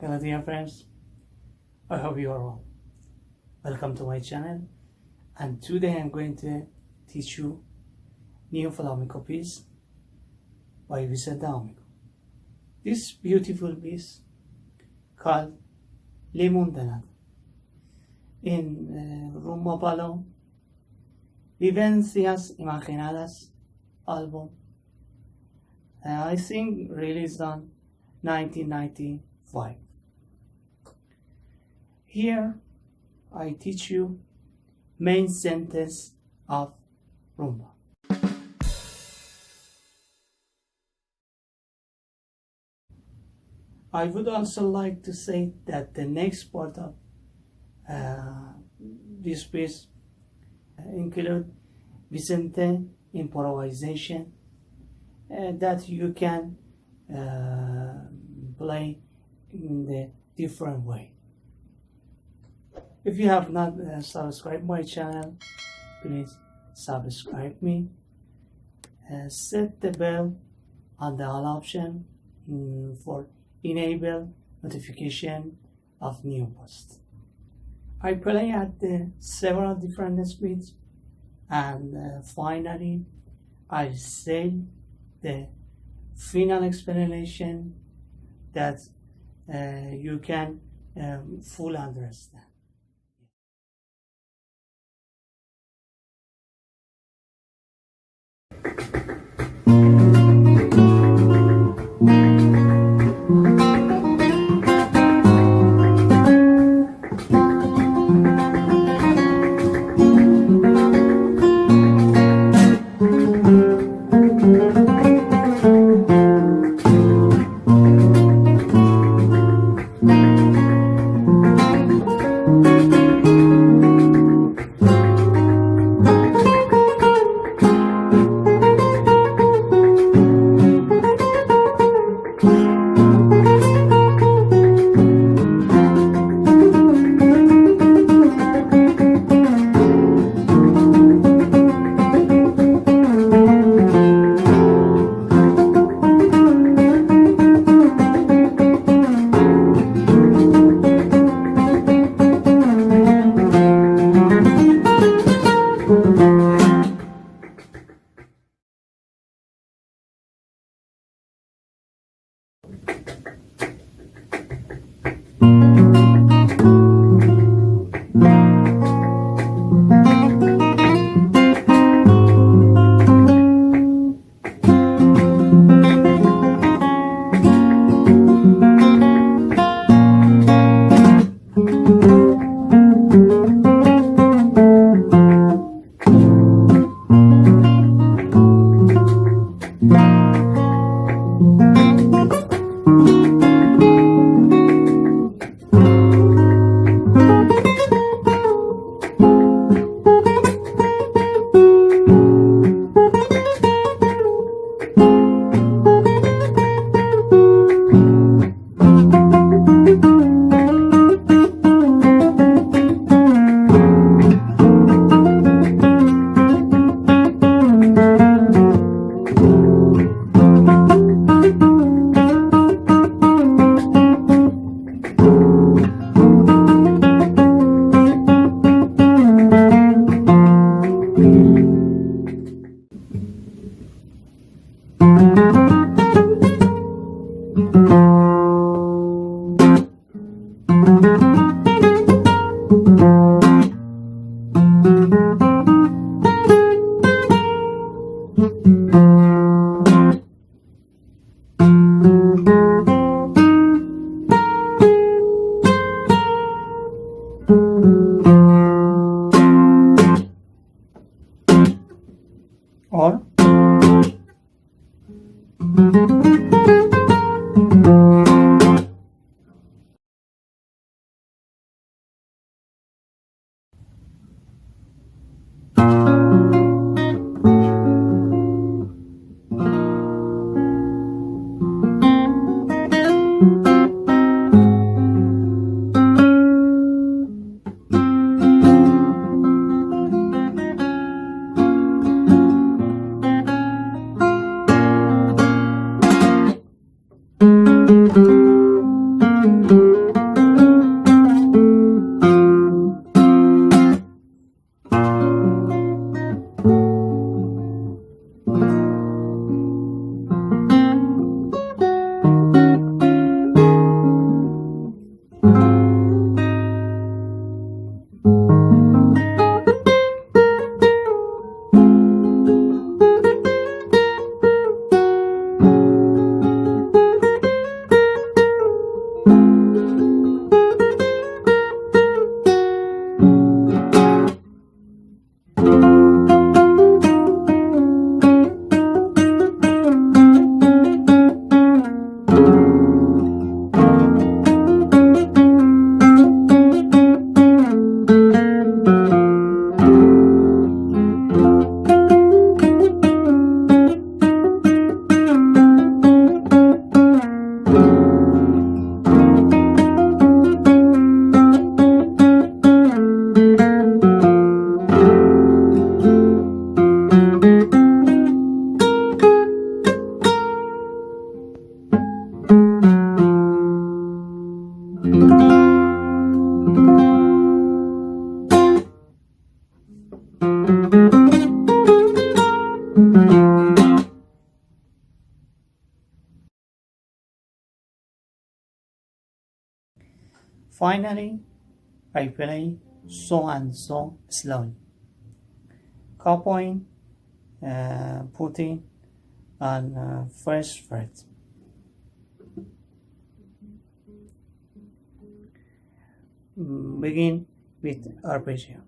Hello dear friends, I hope you are well. Welcome to my channel, and today I'm going to teach you new Flamenco piece by Vicente Amigo. This beautiful piece called limon. En Rumba Palo Vivencias Imaginadas album, I think released on 1995. Here I teach you main sentence of Rumba. I would also like to say that the next part of this piece include Vicente improvisation that you can play in the different way. If you have not subscribed my channel, please subscribe me. Set the bell on the all option for enable notification of new posts. I play at several different speeds, and finally I say the final explanation that you can fully understand. Or Finally, I play so and so slowly, copying, putting on first fret. Begin with arpeggio.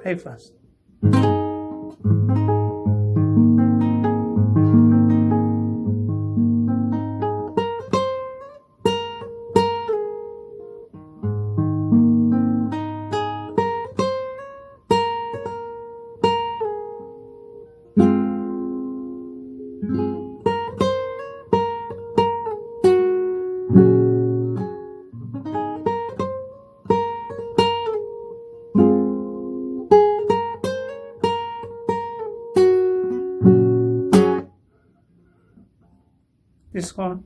Play fast. This one.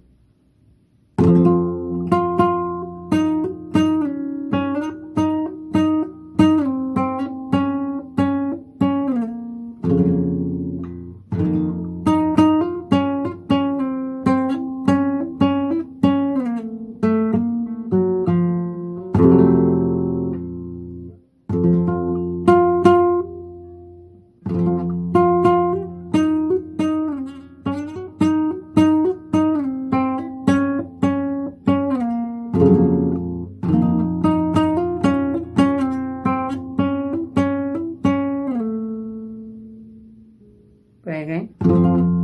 Play again.